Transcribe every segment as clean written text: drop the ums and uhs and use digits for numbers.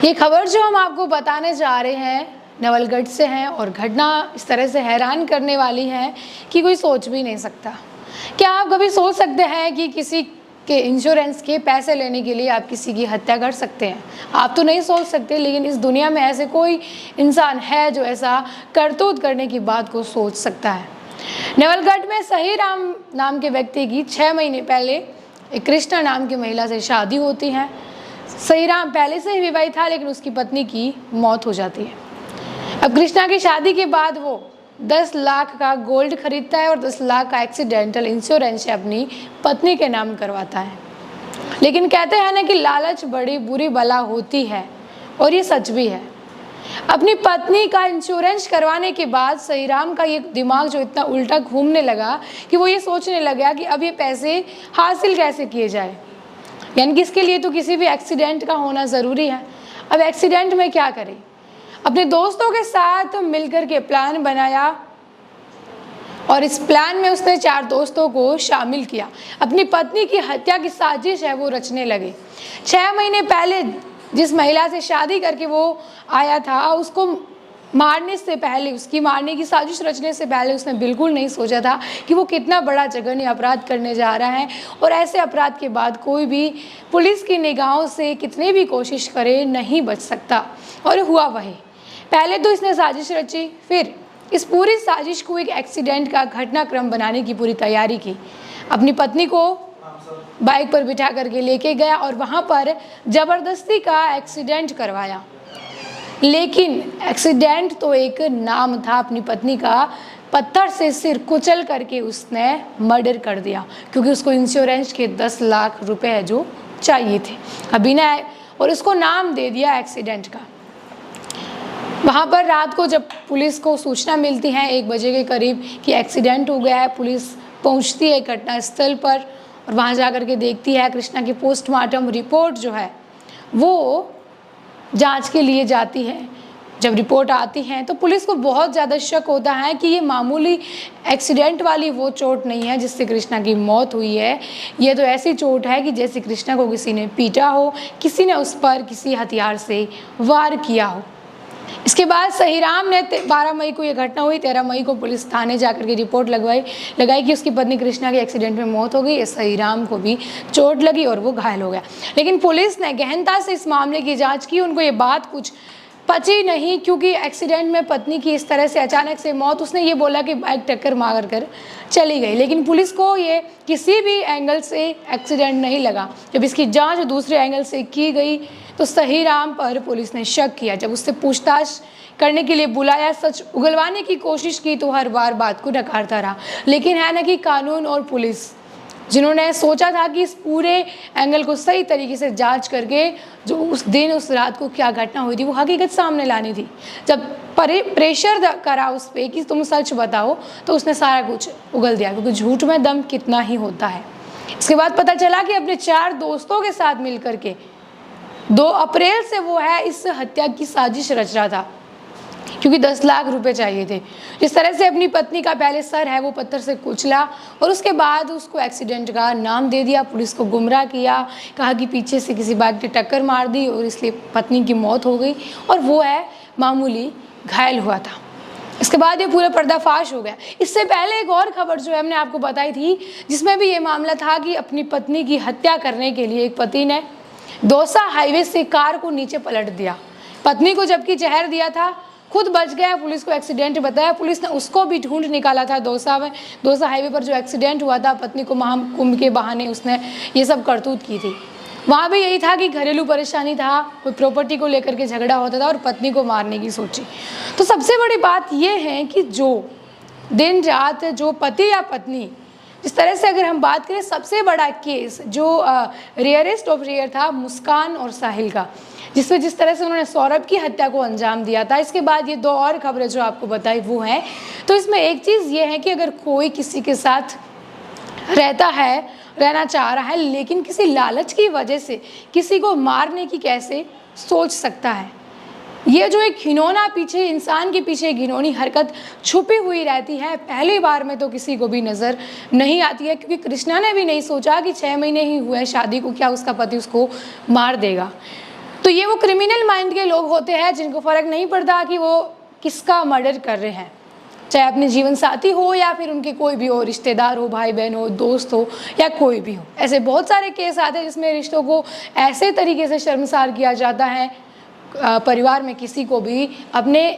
ये खबर जो हम आपको बताने जा रहे हैं नवलगढ़ से हैं और घटना इस तरह से हैरान करने वाली है कि कोई सोच भी नहीं सकता। क्या आप कभी सोच सकते हैं कि किसी के इंश्योरेंस के पैसे लेने के लिए आप किसी की हत्या कर सकते हैं? आप तो नहीं सोच सकते, लेकिन इस दुनिया में ऐसे कोई इंसान है जो ऐसा करतूत करने की बात को सोच सकता है। नवलगढ़ में सही राम नाम के व्यक्ति की 6 महीने पहले एक कृष्णा नाम की महिला से शादी होती है। सहीराम पहले से ही विवाहित था, लेकिन उसकी पत्नी की मौत हो जाती है। अब कृष्णा की शादी के बाद वो 10 लाख का गोल्ड खरीदता है और 10 लाख का एक्सीडेंटल इंश्योरेंस अपनी पत्नी के नाम करवाता है। लेकिन कहते हैं ना कि लालच बड़ी बुरी बला होती है, और ये सच भी है। अपनी पत्नी का इंश्योरेंस करवाने के बाद सहीराम का ये दिमाग जो इतना उल्टा घूमने लगा कि वो ये सोचने लगा कि अब ये पैसे हासिल कैसे किए जाए, यानी कि इसके लिए तो किसी भी एक्सीडेंट का होना ज़रूरी है। अब एक्सीडेंट में क्या करें? अपने दोस्तों के साथ मिलकर के प्लान बनाया और इस प्लान में उसने 4 दोस्तों को शामिल किया। अपनी पत्नी की हत्या की साजिश है वो रचने लगे। 6 महीने पहले जिस महिला से शादी करके वो आया था, उसको मारने से पहले, उसकी मारने की साजिश रचने से पहले उसने बिल्कुल नहीं सोचा था कि वो कितना बड़ा जघन्य अपराध करने जा रहा है। और ऐसे अपराध के बाद कोई भी पुलिस की निगाहों से कितने भी कोशिश करे नहीं बच सकता। और हुआ वही। पहले तो इसने साजिश रची, फिर इस पूरी साजिश को एक एक्सीडेंट का घटनाक्रम बनाने की पूरी तैयारी की। अपनी पत्नी को बाइक पर बिठा करके लेके गया और वहाँ पर ज़बरदस्ती का एक्सीडेंट करवाया। लेकिन एक्सीडेंट तो एक नाम था, अपनी पत्नी का पत्थर से सिर कुचल करके उसने मर्डर कर दिया, क्योंकि उसको इंश्योरेंस के 10 लाख रुपए जो चाहिए थे अभिनय, और उसको नाम दे दिया एक्सीडेंट का। वहाँ पर रात को जब पुलिस को सूचना मिलती है 1 बजे के करीब कि एक्सीडेंट हो गया है, पुलिस पहुँचती है घटनास्थल पर और वहाँ जा कर के देखती है कृष्णा की पोस्टमार्टम रिपोर्ट जो है वो जांच के लिए जाती है। जब रिपोर्ट आती है तो पुलिस को बहुत ज़्यादा शक होता है कि ये मामूली एक्सीडेंट वाली वो चोट नहीं है जिससे कृष्णा की मौत हुई है। ये तो ऐसी चोट है कि जैसे कृष्णा को किसी ने पीटा हो, किसी ने उस पर किसी हथियार से वार किया हो। इसके बाद सहीराम ने 12 मई को ये घटना हुई, 13 मई को पुलिस थाने जाकर के रिपोर्ट लगाई कि उसकी पत्नी कृष्णा के एक्सीडेंट में मौत हो गई। सहीराम को भी चोट लगी और वो घायल हो गया। लेकिन पुलिस ने गहनता से इस मामले की जांच की। उनको ये बात कुछ पची नहीं, क्योंकि एक्सीडेंट में पत्नी की इस तरह से अचानक से मौत, उसने ये बोला कि बाइक टक्कर मार कर चली गई। लेकिन पुलिस को ये किसी भी एंगल से एक्सीडेंट नहीं लगा। जब इसकी जांच दूसरे एंगल से की गई तो सहीराम पर पुलिस ने शक किया। जब उससे पूछताछ करने के लिए बुलाया, सच उगलवाने की कोशिश की, तो हर बार बात को नकारता रहा। लेकिन है ना कि कानून और पुलिस, जिन्होंने सोचा था कि इस पूरे एंगल को सही तरीके से जांच करके जो उस दिन उस रात को क्या घटना हुई थी वो हकीकत सामने लानी थी, जब प्रेशर करा उस पर कि तुम सच बताओ, तो उसने सारा कुछ उगल दिया, क्योंकि झूठ में दम कितना ही होता है। इसके बाद पता चला कि अपने 4 दोस्तों के साथ मिल करके 2 अप्रैल से वो है इस हत्या की साजिश रच रहा था, क्योंकि 10 लाख रुपए चाहिए थे। जिस तरह से अपनी पत्नी का पहले सर है वो पत्थर से कुचला और उसके बाद उसको एक्सीडेंट का नाम दे दिया, पुलिस को गुमराह किया, कहा कि पीछे से किसी बाइक ने टक्कर मार दी और इसलिए पत्नी की मौत हो गई और वो है मामूली घायल हुआ था। इसके बाद ये पूरा पर्दाफाश हो गया। इससे पहले एक और खबर जो है हमने आपको बताई थी, जिसमें भी ये मामला था कि अपनी पत्नी की हत्या करने के लिए एक पति ने दौसा हाईवे से कार को नीचे पलट दिया। पत्नी को जबकि जहर दिया था, खुद बच गया। पुलिस को एक्सीडेंट बताया, पुलिस ने उसको भी ढूंढ निकाला था। दौसा हाईवे पर जो एक्सीडेंट हुआ था, पत्नी को महाकुंभ के बहाने उसने ये सब करतूत की थी। वहाँ भी यही था कि घरेलू परेशानी था, कोई प्रॉपर्टी को लेकर के झगड़ा होता था और पत्नी को मारने की सोची। तो सबसे बड़ी बात ये है कि जो दिन रात जो पति या पत्नी, इस तरह से अगर हम बात करें, सबसे बड़ा केस जो रेयरेस्ट ऑफ रेयर था मुस्कान और साहिल का, जिसमें जिस तरह से उन्होंने सौरभ की हत्या को अंजाम दिया था। इसके बाद ये 2 और खबरें जो आपको बताई वो हैं। तो इसमें एक चीज़ ये है कि अगर कोई किसी के साथ रहना चाह रहा है, लेकिन किसी लालच की वजह से किसी को मारने की कैसे सोच सकता है। ये जो एक घिनौना पीछे, इंसान के पीछे घिनौनी हरकत छुपी हुई रहती है, पहली बार में तो किसी को भी नज़र नहीं आती है, क्योंकि कृष्णा ने भी नहीं सोचा कि 6 महीने ही हुए शादी को, क्या उसका पति उसको मार देगा। तो तो ये वो क्रिमिनल माइंड के लोग होते हैं जिनको फ़र्क नहीं पड़ता कि वो किसका मर्डर कर रहे हैं, चाहे अपने जीवन साथी हो या फिर उनके कोई भी हो, रिश्तेदार हो, भाई बहन हो, दोस्त हो या कोई भी हो। ऐसे बहुत सारे केस आते हैं जिसमें रिश्तों को ऐसे तरीके से शर्मसार किया जाता है, परिवार में किसी को भी अपने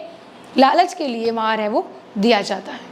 लालच के लिए मार है वो दिया जाता है।